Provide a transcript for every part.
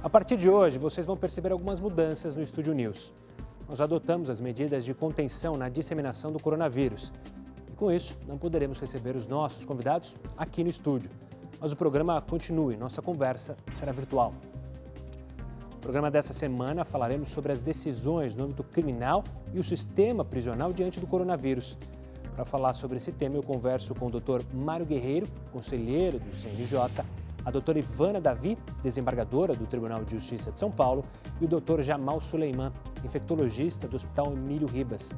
A partir de hoje, vocês vão perceber algumas mudanças no Estúdio News. Nós adotamos as medidas de contenção na disseminação do coronavírus. E com isso, não poderemos receber os nossos convidados aqui no estúdio. Mas o programa continua e nossa conversa será virtual. No programa dessa semana falaremos sobre as decisões no âmbito criminal e o sistema prisional diante do coronavírus. Para falar sobre esse tema, eu converso com o Dr. Mário Guerreiro, conselheiro do CNJ, a doutora Ivana Davi, desembargadora do Tribunal de Justiça de São Paulo, e o Dr. Jamal Suleiman, infectologista do Hospital Emílio Ribas.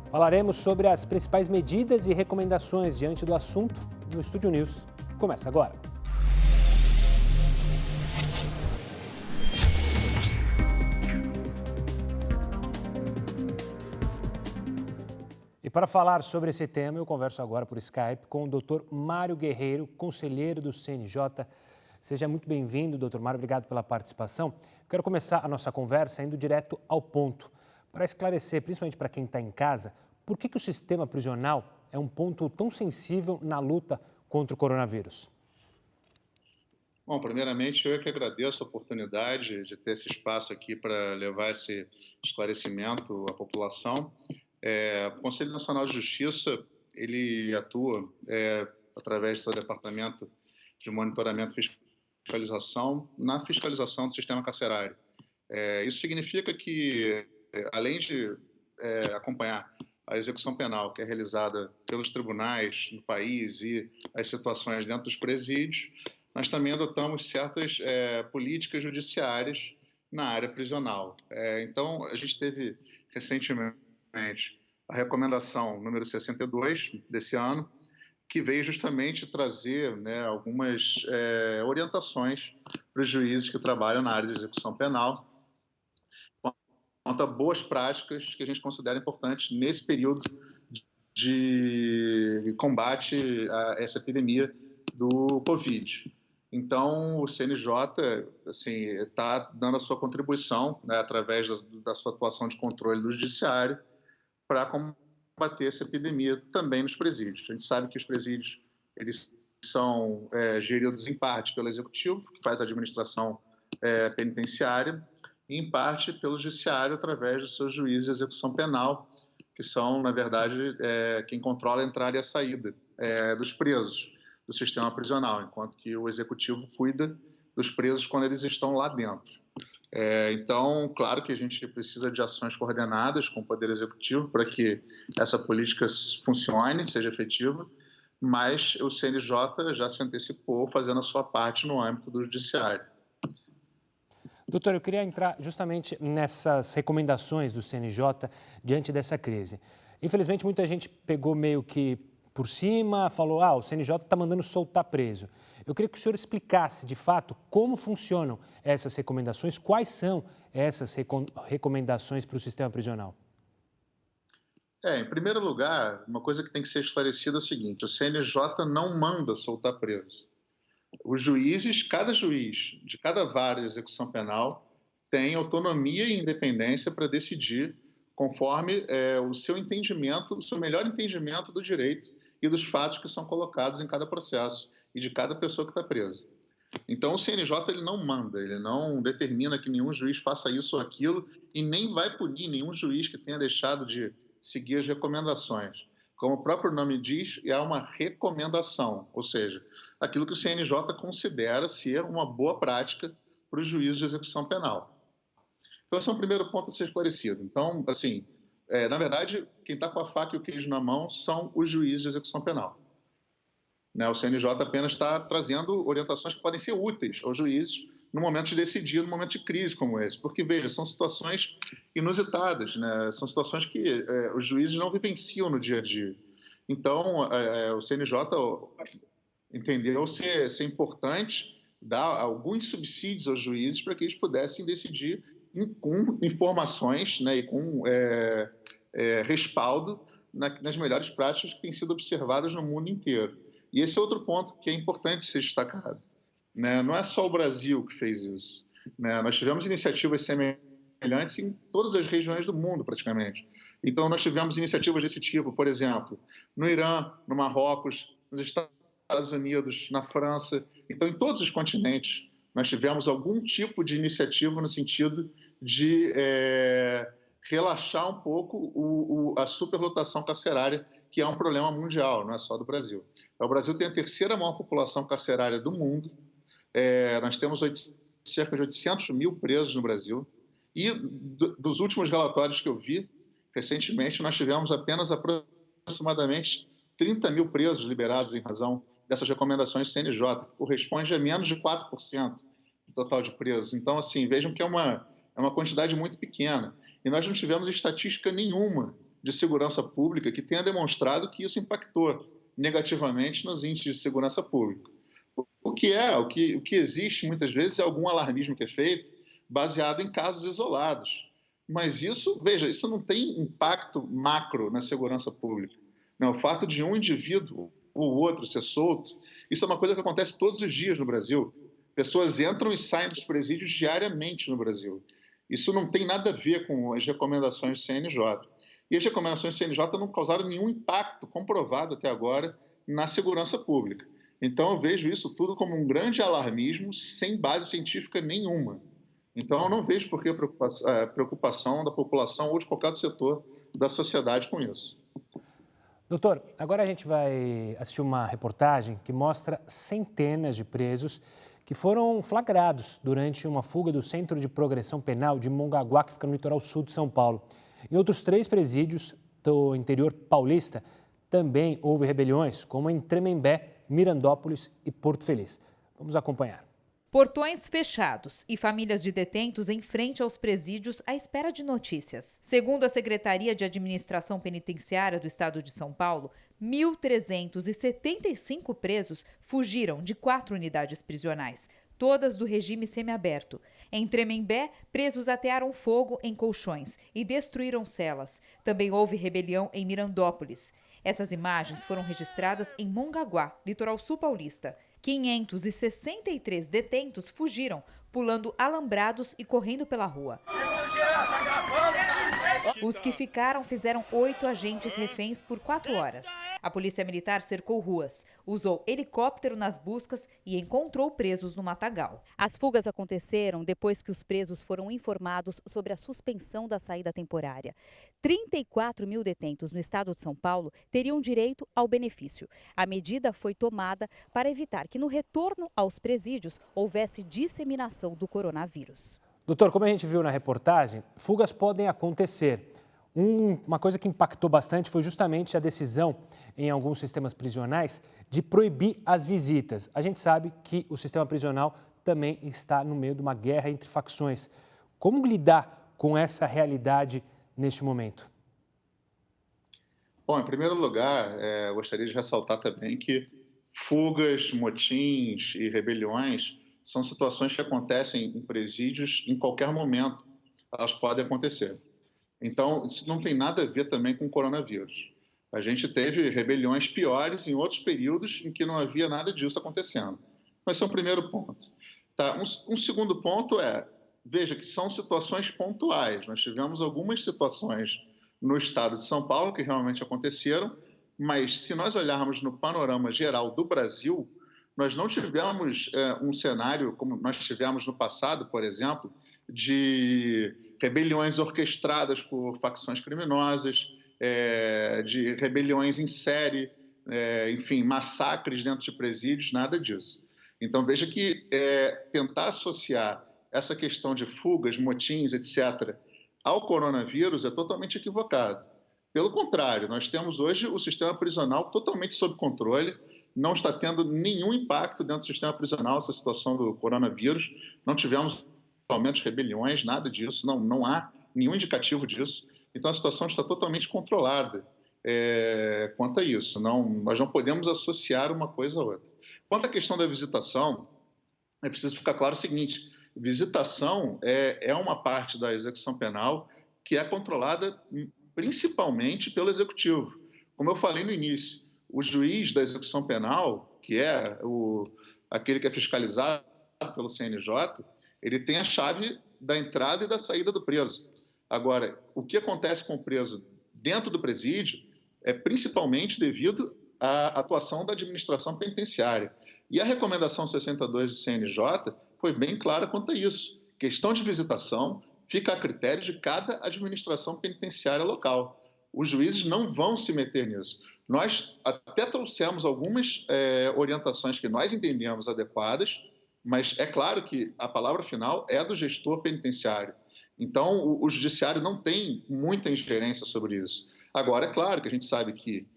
Falaremos sobre as principais medidas e recomendações diante do assunto no Estúdio News. Começa agora. E para falar sobre esse tema, eu converso agora por Skype com o Dr. Mário Guerreiro, conselheiro do CNJ. Seja muito bem-vindo, Dr. Mário, obrigado pela participação. Quero começar a nossa conversa indo direto ao ponto, para esclarecer, principalmente para quem está em casa, por que o sistema prisional é um ponto tão sensível na luta contra o coronavírus. Bom, primeiramente, eu é que agradeço a oportunidade de ter esse espaço aqui para levar esse esclarecimento à população. O Conselho Nacional de Justiça, ele atua através do seu Departamento de Monitoramento e Fiscalização na fiscalização do sistema carcerário. Isso significa que, além de acompanhar a execução penal que é realizada pelos tribunais no país e as situações dentro dos presídios, nós também adotamos certas políticas judiciárias na área prisional. Então, a gente teve recentemente a recomendação número 62 desse ano, que veio justamente trazer algumas orientações para os juízes que trabalham na área de execução penal, quanto a boas práticas que a gente considera importantes nesse período de combate a essa epidemia do Covid. Então, o CNJ está dando a sua contribuição, através da sua atuação de controle do judiciário, para combater essa epidemia também nos presídios. A gente sabe que os presídios eles são geridos em parte pelo Executivo, que faz a administração penitenciária, e em parte pelo Judiciário, através dos seus juízes de execução penal, que são, na verdade, quem controla a entrada e a saída dos presos do sistema prisional, enquanto que o Executivo cuida dos presos quando eles estão lá dentro. Então, claro que a gente precisa de ações coordenadas com o Poder Executivo para que essa política funcione, seja efetiva, mas o CNJ já se antecipou fazendo a sua parte no âmbito do Judiciário. Doutor, eu queria entrar justamente nessas recomendações do CNJ diante dessa crise. Infelizmente, muita gente pegou meio que por cima, falou, o CNJ está mandando soltar preso. Eu queria que o senhor explicasse, de fato, como funcionam essas recomendações, quais são essas recomendações para o sistema prisional. Em primeiro lugar, uma coisa que tem que ser esclarecida é o seguinte, o CNJ não manda soltar presos. Os juízes, cada juiz de cada vara de execução penal tem autonomia e independência para decidir conforme o seu entendimento, o seu melhor entendimento do direito e dos fatos que são colocados em cada processo e de cada pessoa que está presa. Então, o CNJ ele não manda, ele não determina que nenhum juiz faça isso ou aquilo e nem vai punir nenhum juiz que tenha deixado de seguir as recomendações. Como o próprio nome diz, é uma recomendação, ou seja, aquilo que o CNJ considera ser uma boa prática para os juízes de execução penal. Então, esse é um primeiro ponto a ser esclarecido. Então, na verdade, quem está com a faca e o queijo na mão são os juízes de execução penal. O CNJ apenas está trazendo orientações que podem ser úteis aos juízes no momento de decidir, no momento de crise como esse. Porque, veja, são situações inusitadas, são situações que os juízes não vivenciam no dia a dia. Então, o CNJ entendeu ser importante dar alguns subsídios aos juízes para que eles pudessem decidir com informações e com respaldo nas melhores práticas que têm sido observadas no mundo inteiro. E esse é outro ponto que é importante ser destacado. Não é só o Brasil que fez isso. Nós tivemos iniciativas semelhantes em todas as regiões do mundo, praticamente. Então, nós tivemos iniciativas desse tipo, por exemplo, no Irã, no Marrocos, nos Estados Unidos, na França. Então, em todos os continentes, nós tivemos algum tipo de iniciativa no sentido de relaxar um pouco a superlotação carcerária, que é um problema mundial, não é só do Brasil. O Brasil tem a terceira maior população carcerária do mundo, nós temos cerca de 800 mil presos no Brasil, e dos últimos relatórios que eu vi, recentemente, nós tivemos apenas aproximadamente 30 mil presos liberados em razão dessas recomendações do CNJ, que corresponde a menos de 4% do total de presos. Então, assim, vejam que é uma quantidade muito pequena. E nós não tivemos estatística nenhuma de segurança pública que tenha demonstrado que isso impactou negativamente nos índices de segurança pública. O que existe muitas vezes é algum alarmismo que é feito baseado em casos isolados. Mas isso não tem impacto macro na segurança pública. Não, o fato de um indivíduo ou outro ser solto, isso é uma coisa que acontece todos os dias no Brasil. Pessoas entram e saem dos presídios diariamente no Brasil. Isso não tem nada a ver com as recomendações do CNJ. E as recomendações do CNJ não causaram nenhum impacto comprovado até agora na segurança pública. Então, eu vejo isso tudo como um grande alarmismo sem base científica nenhuma. Então, eu não vejo por que a preocupação da população ou de qualquer outro setor da sociedade com isso. Doutor, agora a gente vai assistir uma reportagem que mostra centenas de presos que foram flagrados durante uma fuga do Centro de Progressão Penal de Mongaguá, que fica no litoral sul de São Paulo. Em outros 3 presídios do interior paulista também houve rebeliões, como em Tremembé, Mirandópolis e Porto Feliz. Vamos acompanhar. Portões fechados e famílias de detentos em frente aos presídios à espera de notícias. Segundo a Secretaria de Administração Penitenciária do Estado de São Paulo, 1.375 presos fugiram de 4 unidades prisionais, todas do regime semiaberto. Em Tremembé, presos atearam fogo em colchões e destruíram celas. Também houve rebelião em Mirandópolis. Essas imagens foram registradas em Mongaguá, litoral sul paulista. 563 detentos fugiram, pulando alambrados e correndo pela rua. Os que ficaram fizeram 8 agentes reféns por 4 horas. A polícia militar cercou ruas, usou helicóptero nas buscas e encontrou presos no matagal. As fugas aconteceram depois que os presos foram informados sobre a suspensão da saída temporária. 34 mil detentos no estado de São Paulo teriam direito ao benefício. A medida foi tomada para evitar que no retorno aos presídios houvesse disseminação do coronavírus. Doutor, como a gente viu na reportagem, fugas podem acontecer. Uma coisa que impactou bastante foi justamente a decisão em alguns sistemas prisionais de proibir as visitas. A gente sabe que o sistema prisional também está no meio de uma guerra entre facções. Como lidar com essa realidade neste momento? Bom, em primeiro lugar, eu gostaria de ressaltar também que fugas, motins e rebeliões são situações que acontecem em presídios em qualquer momento. Elas podem acontecer. Então, isso não tem nada a ver também com o coronavírus. A gente teve rebeliões piores em outros períodos em que não havia nada disso acontecendo. Esse é o primeiro ponto. Tá? Um segundo ponto veja que são situações pontuais. Nós tivemos algumas situações no estado de São Paulo que realmente aconteceram, mas se nós olharmos no panorama geral do Brasil, nós não tivemos um cenário como nós tivemos no passado, por exemplo, de rebeliões orquestradas por facções criminosas, de rebeliões em série, enfim, massacres dentro de presídios, nada disso. Então, veja que tentar associar essa questão de fugas, motins, etc., ao coronavírus é totalmente equivocado. Pelo contrário, nós temos hoje o sistema prisional totalmente sob controle, não está tendo nenhum impacto dentro do sistema prisional essa situação do coronavírus, não tivemos aumento de rebeliões, nada disso, não há nenhum indicativo disso. Então, a situação está totalmente controlada quanto a isso. Nós não podemos associar uma coisa a outra. Quanto à questão da visitação, é preciso ficar claro o seguinte: visitação é uma parte da execução penal que é controlada principalmente pelo executivo. Como eu falei no início, o juiz da execução penal, que é aquele que é fiscalizado pelo CNJ, ele tem a chave da entrada e da saída do preso. Agora, o que acontece com o preso dentro do presídio é principalmente devido à atuação da administração penitenciária. E a recomendação 62 do CNJ foi bem clara quanto a isso. Questão de visitação fica a critério de cada administração penitenciária local. Os juízes não vão se meter nisso. Nós até trouxemos algumas orientações que nós entendemos adequadas, mas é claro que a palavra final é do gestor penitenciário. Então, o judiciário não tem muita ingerência sobre isso. Agora, é claro que a gente sabe que,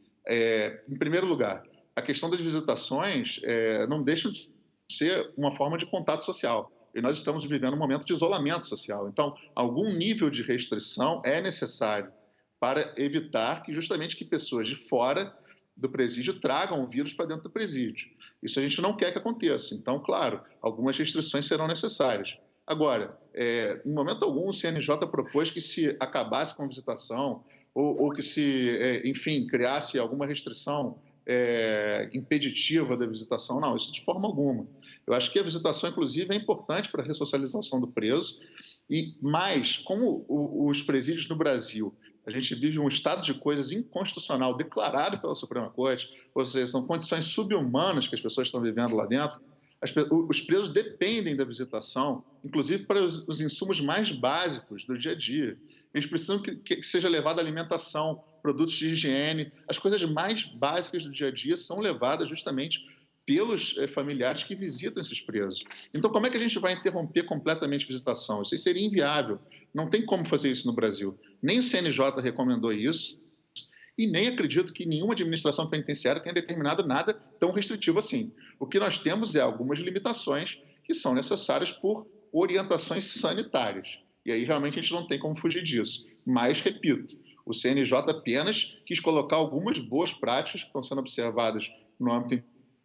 em primeiro lugar, a questão das visitações não deixa de ser uma forma de contato social. E nós estamos vivendo um momento de isolamento social. Então, algum nível de restrição é necessário para evitar que pessoas de fora do presídio tragam o vírus para dentro do presídio. Isso a gente não quer que aconteça. Então, claro, algumas restrições serão necessárias. Agora, em momento algum, o CNJ propôs que se acabasse com a visitação ou que se, enfim, criasse alguma restrição impeditiva da visitação. Não, isso de forma alguma. Eu acho que a visitação, inclusive, é importante para a ressocialização do preso. Mas, como os presídios no Brasil, a gente vive um estado de coisas inconstitucional declarado pela Suprema Corte, ou seja, são condições subhumanas que as pessoas estão vivendo lá dentro, os presos dependem da visitação, inclusive para os insumos mais básicos do dia a dia. Eles precisam que seja levada alimentação, produtos de higiene, as coisas mais básicas do dia a dia são levadas justamente pelos familiares que visitam esses presos. Então, como é que a gente vai interromper completamente a visitação? Isso seria inviável. Não tem como fazer isso no Brasil. Nem o CNJ recomendou isso e nem acredito que nenhuma administração penitenciária tenha determinado nada tão restritivo assim. O que nós temos é algumas limitações que são necessárias por orientações sanitárias. E aí, realmente, a gente não tem como fugir disso. Mas, repito, o CNJ apenas quis colocar algumas boas práticas que estão sendo observadas no âmbito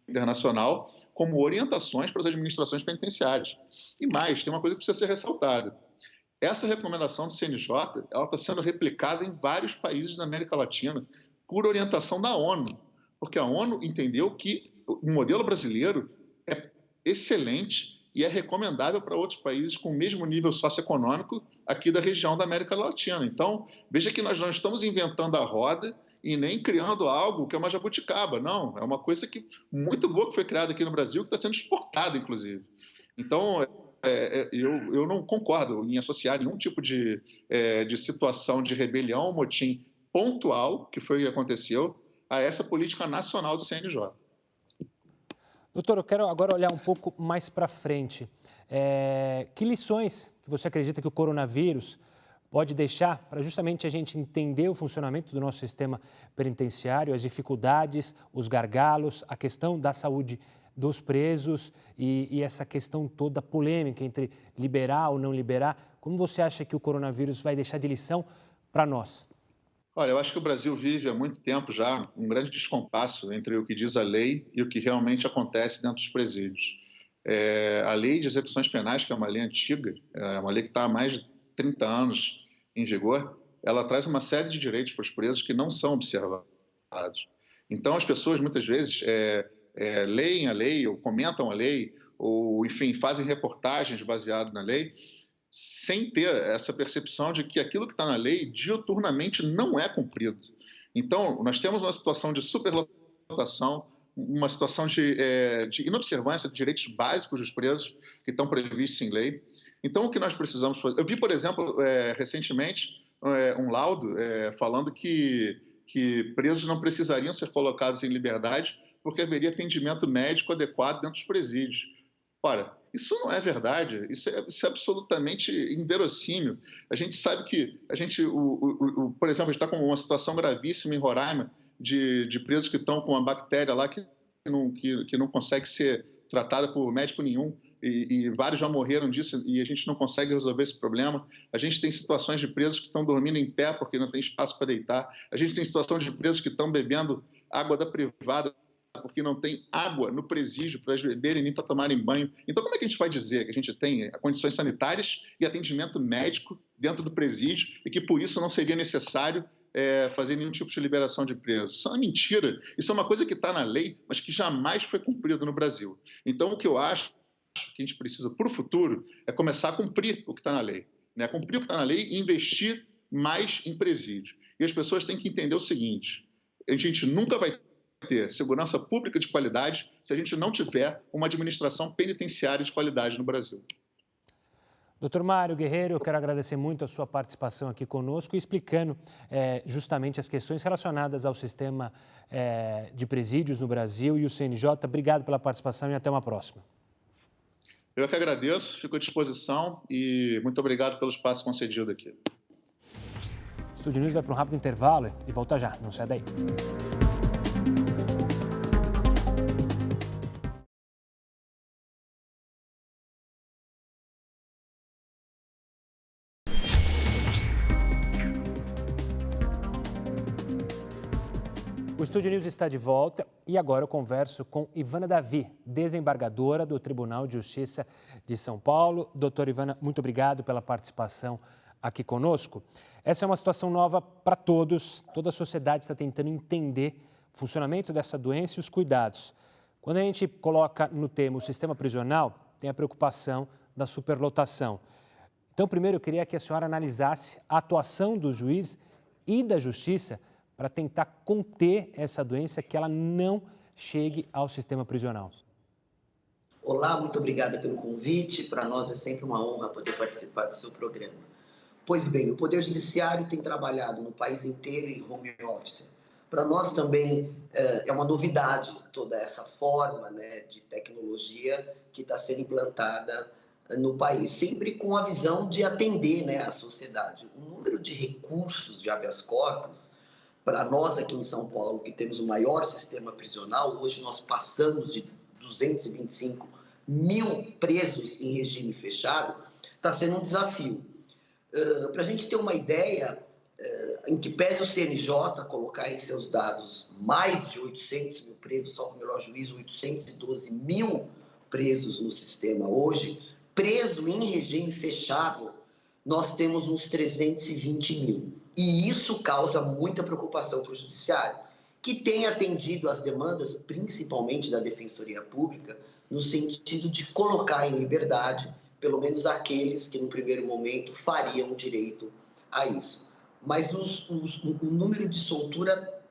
internacional como orientações para as administrações penitenciárias. E mais, tem uma coisa que precisa ser ressaltada. Essa recomendação do CNJ ela está sendo replicada em vários países da América Latina por orientação da ONU, porque a ONU entendeu que o modelo brasileiro é excelente e é recomendável para outros países com o mesmo nível socioeconômico aqui da região da América Latina. Então, veja que nós não estamos inventando a roda e nem criando algo que é uma jabuticaba. Não, é uma coisa muito boa que foi criada aqui no Brasil, que está sendo exportada, inclusive. Então, eu não concordo em associar nenhum tipo de situação de rebelião ou motim pontual, que foi o que aconteceu, a essa política nacional do CNJ. Doutor, eu quero agora olhar um pouco mais para frente. Que lições que você acredita que o coronavírus pode deixar para justamente a gente entender o funcionamento do nosso sistema penitenciário, as dificuldades, os gargalos, a questão da saúde dos presos e essa questão toda polêmica entre liberar ou não liberar? Como você acha que o coronavírus vai deixar de lição para nós? Olha, eu acho que o Brasil vive há muito tempo já um grande descompasso entre o que diz a lei e o que realmente acontece dentro dos presídios. A lei de execuções penais, que é uma lei antiga, é uma lei que está há mais de 30 anos em vigor, ela traz uma série de direitos para os presos que não são observados. Então, as pessoas, muitas vezes, leem a lei ou comentam a lei ou, enfim, fazem reportagens baseadas na lei sem ter essa percepção de que aquilo que está na lei diuturnamente não é cumprido. Então, nós temos uma situação de superlotação, uma situação de inobservância de direitos básicos dos presos que estão previstos em lei. Então, o que nós precisamos fazer... Eu vi, por exemplo, recentemente, um laudo falando que presos não precisariam ser colocados em liberdade porque haveria atendimento médico adequado dentro dos presídios. Ora, isso não é verdade, isso é absolutamente inverossímil. A gente sabe que, por exemplo, a gente está com uma situação gravíssima em Roraima de presos que estão com uma bactéria lá que não consegue ser tratada por médico nenhum, e vários já morreram disso e a gente não consegue resolver esse problema. A gente tem situações de presos que estão dormindo em pé porque não tem espaço para deitar. A gente tem situação de presos que estão bebendo água da privada porque não tem água no presídio para eles beberem nem para tomarem banho. Então, como é que a gente vai dizer que a gente tem condições sanitárias e atendimento médico dentro do presídio e que, por isso, não seria necessário fazer nenhum tipo de liberação de presos? Isso é uma mentira. Isso é uma coisa que está na lei, mas que jamais foi cumprido no Brasil. Então, o que eu acho que a gente precisa, para o futuro, é começar a cumprir o que está na lei. Né? Cumprir o que está na lei e investir mais em presídio. E as pessoas têm que entender o seguinte: a gente nunca vai ter segurança pública de qualidade se a gente não tiver uma administração penitenciária de qualidade no Brasil. Doutor Mário Guerreiro, eu quero agradecer muito a sua participação aqui conosco e explicando justamente as questões relacionadas ao sistema de presídios no Brasil e o CNJ. Obrigado pela participação e até uma próxima. Eu que agradeço, fico à disposição e muito obrigado pelo espaço concedido aqui. O Estúdio News vai para um rápido intervalo e volta já, não sai daí. O Estúdio News está de volta e agora eu converso com Ivana Davi, desembargadora do Tribunal de Justiça de São Paulo. Doutora Ivana, muito obrigado pela participação aqui conosco. Essa é uma situação nova para todos, toda a sociedade está tentando entender o funcionamento dessa doença e os cuidados. Quando a gente coloca no tema o sistema prisional, tem a preocupação da superlotação. Então, primeiro eu queria que a senhora analisasse a atuação dos juízes e da Justiça para tentar conter essa doença, que ela não chegue ao sistema prisional. Olá, muito obrigada pelo convite. Para nós é sempre uma honra poder participar do seu programa. Pois bem, o Poder Judiciário tem trabalhado no país inteiro em home office. Para nós também é uma novidade toda essa forma, né, de tecnologia que está sendo implantada no país, sempre com a visão de atender, né, a sociedade. O número de recursos de habeas corpus, para nós aqui em São Paulo, que temos o maior sistema prisional, hoje nós passamos de 225 mil presos em regime fechado, está sendo um desafio. Para a gente ter uma ideia, em que pese o CNJ colocar em seus dados mais de 800 mil presos, salvo o melhor juízo, 812 mil presos no sistema hoje, preso em regime fechado, nós temos uns 320 mil. E isso causa muita preocupação para o Judiciário, que tem atendido às demandas, principalmente da Defensoria Pública, no sentido de colocar em liberdade, pelo menos aqueles que, no primeiro momento, fariam direito a isso. Mas o número de soltura,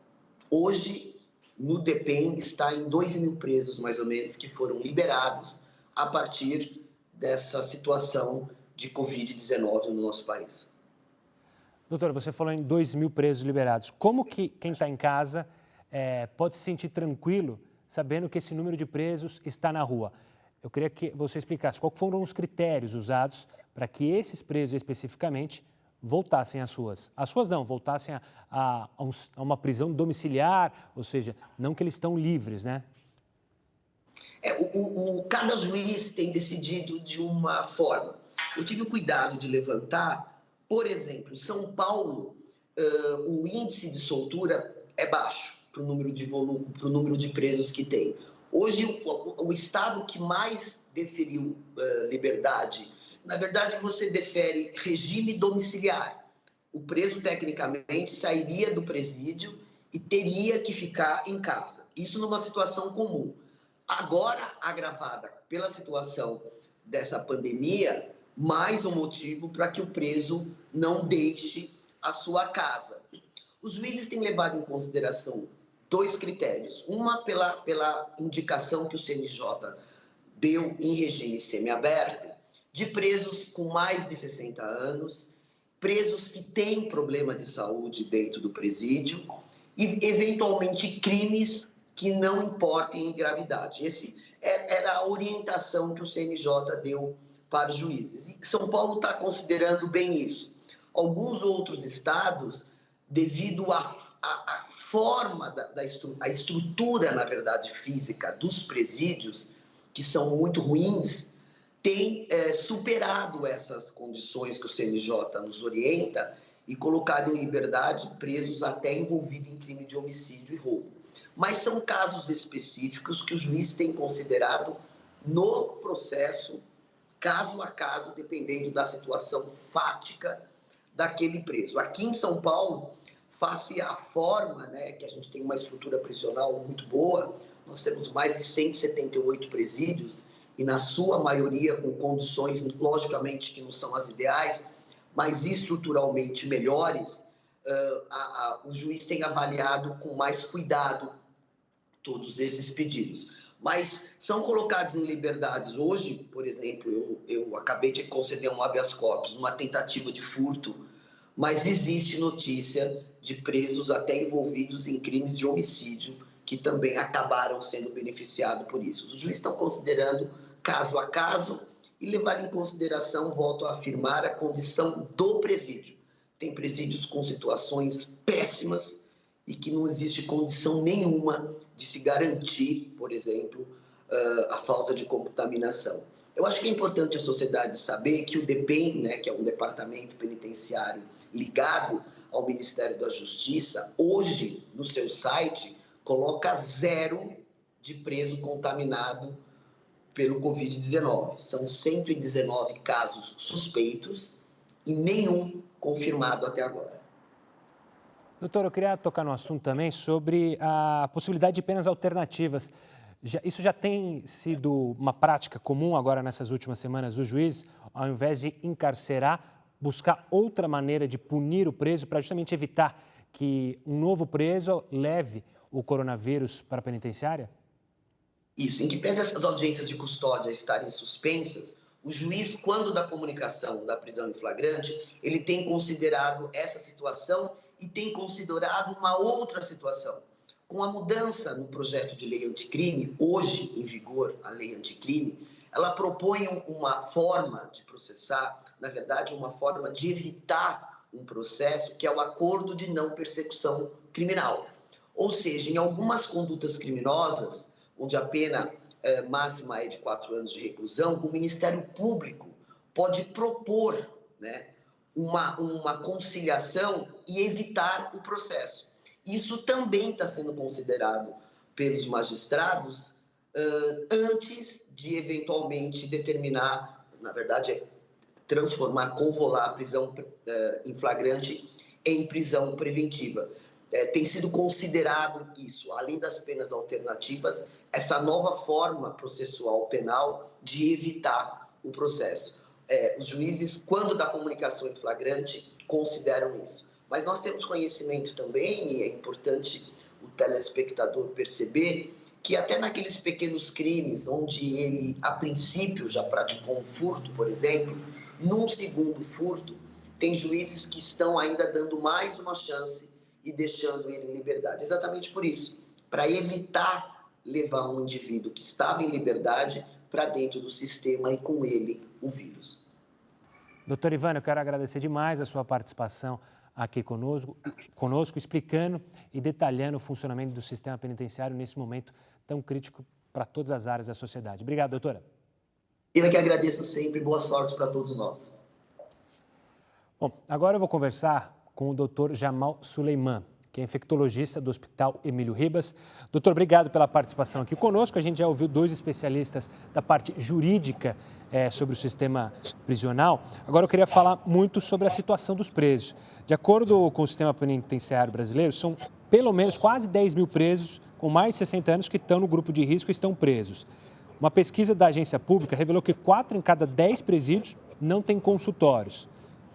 hoje, no DEPEN, está em 2 mil presos, mais ou menos, que foram liberados a partir dessa situação de Covid-19 no nosso país. Doutora, você falou em 2 mil presos liberados. Como que quem está em casa pode se sentir tranquilo sabendo que esse número de presos está na rua? Eu queria que você explicasse quais foram os critérios usados para que esses presos especificamente voltassem às ruas. Às ruas não, voltassem a uma prisão domiciliar, ou seja, não que eles estão livres, né? Cada juiz tem decidido de uma forma. Eu tive o cuidado de levantar, por exemplo, São Paulo, o índice de soltura é baixo para o número de presos que tem. Hoje, o estado que mais deferiu liberdade, na verdade, você defere regime domiciliar. O preso, tecnicamente, sairia do presídio e teria que ficar em casa. Isso numa situação comum. Agora, agravada pela situação dessa pandemia, mais um motivo para que o preso não deixe a sua casa. Os juízes têm levado em consideração 2 critérios. Uma pela indicação que o CNJ deu em regime semiaberto, de presos com mais de 60 anos, presos que têm problema de saúde dentro do presídio e, eventualmente, crimes que não importem em gravidade. Essa era a orientação que o CNJ deu para os juízes. E São Paulo está considerando bem isso. Alguns outros estados, devido à forma, a estrutura, na verdade, física dos presídios, que são muito ruins, têm superado essas condições que o CNJ nos orienta e colocado em liberdade presos até envolvidos em crime de homicídio e roubo. Mas são casos específicos que o juiz tem considerado no processo, caso a caso, dependendo da situação fática daquele preso. Aqui em São Paulo, face à forma, né, que a gente tem uma estrutura prisional muito boa, nós temos mais de 178 presídios e, na sua maioria, com condições, logicamente, que não são as ideais, mas estruturalmente melhores, o juiz tem avaliado com mais cuidado todos esses pedidos. Mas são colocados em liberdades. Hoje, por exemplo, eu acabei de conceder um habeas corpus, uma tentativa de furto, mas existe notícia de presos até envolvidos em crimes de homicídio que também acabaram sendo beneficiados por isso. Os juízes estão considerando caso a caso e levar em consideração, volto a afirmar, a condição do presídio. Tem presídios com situações péssimas e que não existe condição nenhuma de se garantir, por exemplo, a falta de contaminação. Eu acho que é importante a sociedade saber que o DEPEN, né, que é um departamento penitenciário ligado ao Ministério da Justiça, hoje, no seu site, coloca 0 de preso contaminado pelo Covid-19. São 119 casos suspeitos e nenhum confirmado até agora. Doutor, eu queria tocar no assunto também sobre a possibilidade de penas alternativas. Isso já tem sido uma prática comum agora nessas últimas semanas dos juízes, ao invés de encarcerar, buscar outra maneira de punir o preso para justamente evitar que um novo preso leve o coronavírus para a penitenciária? Isso, em que pese essas audiências de custódia estarem suspensas, o juiz, quando da comunicação da prisão em flagrante, ele tem considerado essa situação e tem considerado uma outra situação. Com a mudança no projeto de lei anticrime, hoje em vigor a lei anticrime, ela propõe uma forma de processar, na verdade, uma forma de evitar um processo, que é o acordo de não persecução criminal. Ou seja, em algumas condutas criminosas, onde a pena máxima é de 4 anos de reclusão, o Ministério Público pode propor, né, uma conciliação e evitar o processo. Isso também está sendo considerado pelos magistrados antes de eventualmente determinar, na verdade, transformar, convolar a prisão em flagrante em prisão preventiva. Tem sido considerado isso, além das penas alternativas, essa nova forma processual penal de evitar o processo. Os juízes, quando da comunicação em flagrante, consideram isso. Mas nós temos conhecimento também, e é importante o telespectador perceber, que até naqueles pequenos crimes, onde ele, a princípio, já praticou um furto, por exemplo, num segundo furto, tem juízes que estão ainda dando mais uma chance e deixando ele em liberdade. Exatamente por isso, para evitar levar um indivíduo que estava em liberdade para dentro do sistema e com ele o vírus. Doutor Ivânio, eu quero agradecer demais a sua participação aqui conosco, explicando e detalhando o funcionamento do sistema penitenciário nesse momento tão crítico para todas as áreas da sociedade. Obrigado, doutora. Eu é que agradeço sempre, boa sorte para todos nós. Bom, agora eu vou conversar com o doutor Jamal Suleiman, que é infectologista do Hospital Emílio Ribas. Doutor, obrigado pela participação aqui conosco. A gente já ouviu 2 especialistas da parte jurídica sobre o sistema prisional. Agora eu queria falar muito sobre a situação dos presos. De acordo com o sistema penitenciário brasileiro, são pelo menos quase 10 mil presos com mais de 60 anos que estão no grupo de risco e estão presos. Uma pesquisa da agência pública revelou que 4 em cada 10 presídios não têm consultórios.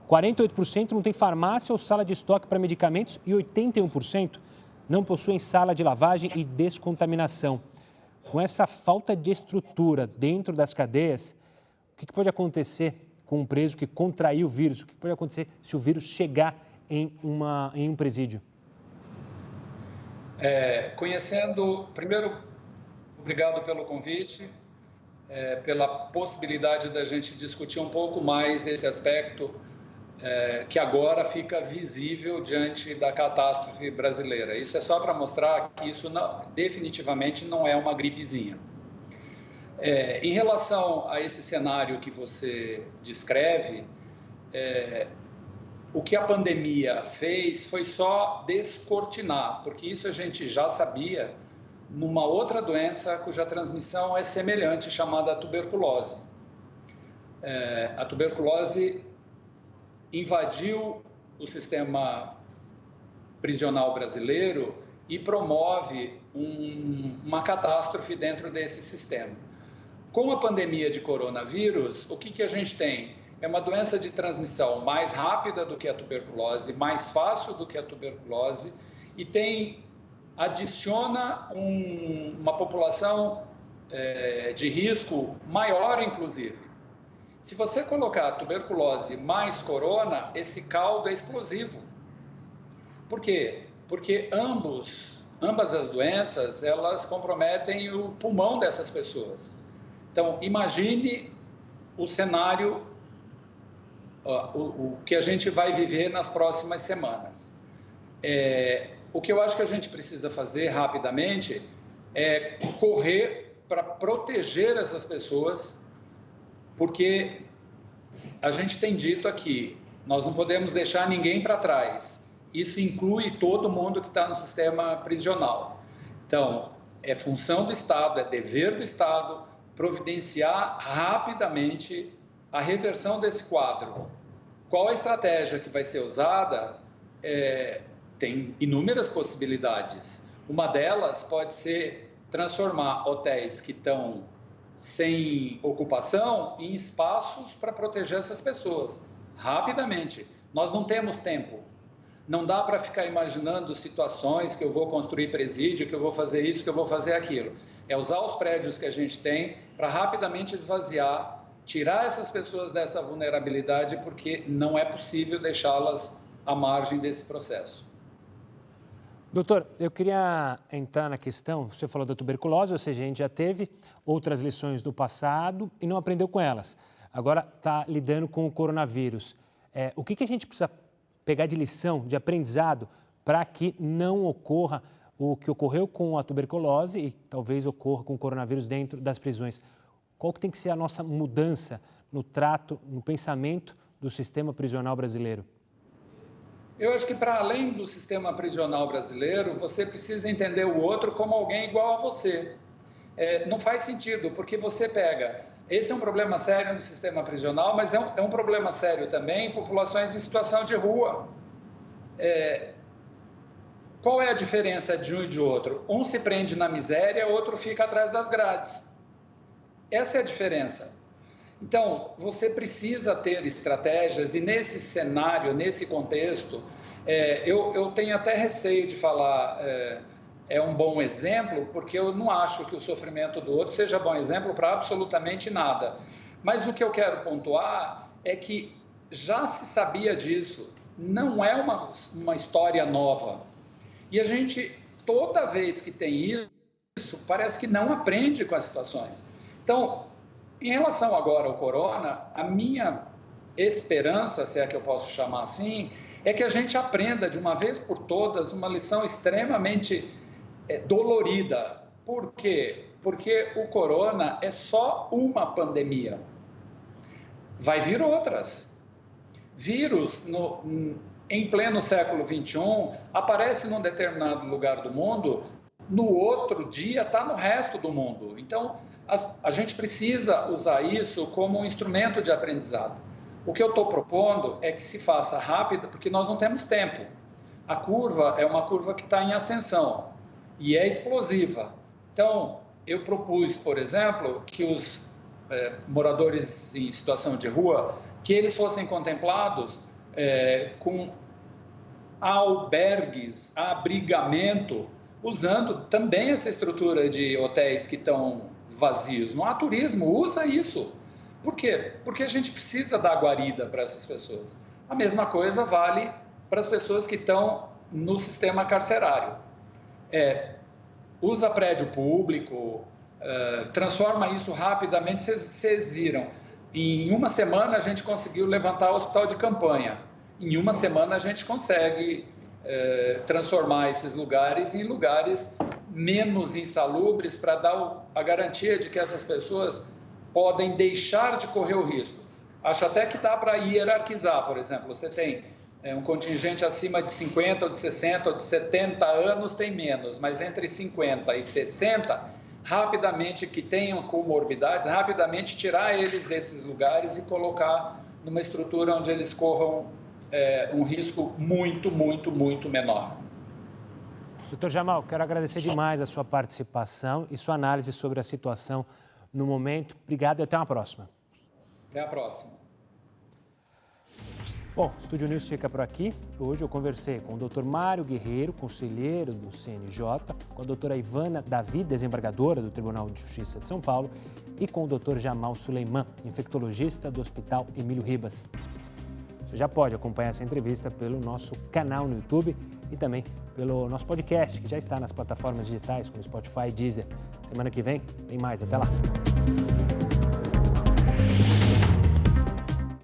48% não tem farmácia ou sala de estoque para medicamentos e 81% não possuem sala de lavagem e descontaminação. Com essa falta de estrutura dentro das cadeias, o que pode acontecer com um preso que contraiu o vírus? O que pode acontecer se o vírus chegar em um presídio? Primeiro, obrigado pelo convite, pela possibilidade da gente discutir um pouco mais esse aspecto que agora fica visível diante da catástrofe brasileira. Isso é só para mostrar que isso definitivamente não é uma gripezinha. Em relação a esse cenário que você descreve, o que a pandemia fez foi só descortinar, porque isso a gente já sabia numa outra doença cuja transmissão é semelhante, chamada tuberculose. A tuberculose invadiu o sistema prisional brasileiro e promove uma catástrofe dentro desse sistema. Com a pandemia de coronavírus, o que a gente tem? É uma doença de transmissão mais rápida do que a tuberculose, mais fácil do que a tuberculose e tem adiciona uma população de risco maior, inclusive. Se você colocar tuberculose mais corona, esse caldo é explosivo. Por quê? Porque ambas as doenças, elas comprometem o pulmão dessas pessoas. Então, imagine o cenário, o que a gente vai viver nas próximas semanas. O que eu acho que a gente precisa fazer rapidamente é correr para proteger essas pessoas, porque a gente tem dito aqui, nós não podemos deixar ninguém para trás. Isso inclui todo mundo que está no sistema prisional. Então, é função do Estado, é dever do Estado providenciar rapidamente a reversão desse quadro. Qual a estratégia que vai ser usada? Tem inúmeras possibilidades. Uma delas pode ser transformar hotéis que estão sem ocupação em espaços para proteger essas pessoas, rapidamente. Nós não temos tempo. Não dá para ficar imaginando situações que eu vou construir presídio, que eu vou fazer isso, que eu vou fazer aquilo. É usar os prédios que a gente tem para rapidamente esvaziar, tirar essas pessoas dessa vulnerabilidade, porque não é possível deixá-las à margem desse processo. Doutor, eu queria entrar na questão, você falou da tuberculose, ou seja, a gente já teve outras lições do passado e não aprendeu com elas. Agora está lidando com o coronavírus. O que a gente precisa pegar de lição, de aprendizado, para que não ocorra o que ocorreu com a tuberculose e talvez ocorra com o coronavírus dentro das prisões? Qual que tem que ser a nossa mudança no trato, no pensamento do sistema prisional brasileiro? Eu acho que, para além do sistema prisional brasileiro, você precisa entender o outro como alguém igual a você. Não faz sentido, porque você pega... Esse é um problema sério no sistema prisional, mas é um problema sério também em populações em situação de rua. Qual é a diferença de um e de outro? Um se prende na miséria, outro fica atrás das grades. Essa é a diferença. Então, você precisa ter estratégias e nesse cenário, nesse contexto, eu tenho até receio de falar é um bom exemplo, porque eu não acho que o sofrimento do outro seja bom exemplo para absolutamente nada. Mas o que eu quero pontuar é que já se sabia disso, não é uma história nova. E a gente, toda vez que tem isso, parece que não aprende com as situações. Então, em relação agora ao corona, a minha esperança, se é que eu posso chamar assim, é que a gente aprenda de uma vez por todas uma lição extremamente dolorida. Por quê? Porque o corona é só uma pandemia. Vai vir outras. Vírus, em pleno século XXI, aparece num determinado lugar do mundo, no outro dia está no resto do mundo. Então, a gente precisa usar isso como um instrumento de aprendizado. O que eu estou propondo é que se faça rápido, porque nós não temos tempo. A curva é uma curva que está em ascensão e é explosiva. Então, eu propus, por exemplo, que os moradores em situação de rua, que eles fossem contemplados com albergues, abrigamento, usando também essa estrutura de hotéis que estão vazios. Não há turismo, usa isso. Por quê? Porque a gente precisa dar guarida para essas pessoas. A mesma coisa vale para as pessoas que estão no sistema carcerário. Usa prédio público, transforma isso rapidamente. Vocês viram, em uma semana a gente conseguiu levantar o hospital de campanha. Em uma semana a gente consegue transformar esses lugares em lugares menos insalubres para dar a garantia de que essas pessoas podem deixar de correr o risco. Acho até que dá para hierarquizar, por exemplo, você tem um contingente acima de 50 ou de 60 ou de 70 anos tem menos, mas entre 50 e 60, rapidamente, que tenham comorbidades, rapidamente tirar eles desses lugares e colocar numa estrutura onde eles corram um risco muito, muito, muito menor. Doutor Jamal, quero agradecer demais a sua participação e sua análise sobre a situação no momento. Obrigado e até uma próxima. Até a próxima. Bom, o Estúdio News fica por aqui. Hoje eu conversei com o Dr. Mário Guerreiro, conselheiro do CNJ, com a doutora Ivana Davi, desembargadora do Tribunal de Justiça de São Paulo, e com o Dr. Jamal Suleiman, infectologista do Hospital Emílio Ribas. Você já pode acompanhar essa entrevista pelo nosso canal no YouTube e também pelo nosso podcast, que já está nas plataformas digitais como Spotify e Deezer. Semana que vem tem mais. Até lá!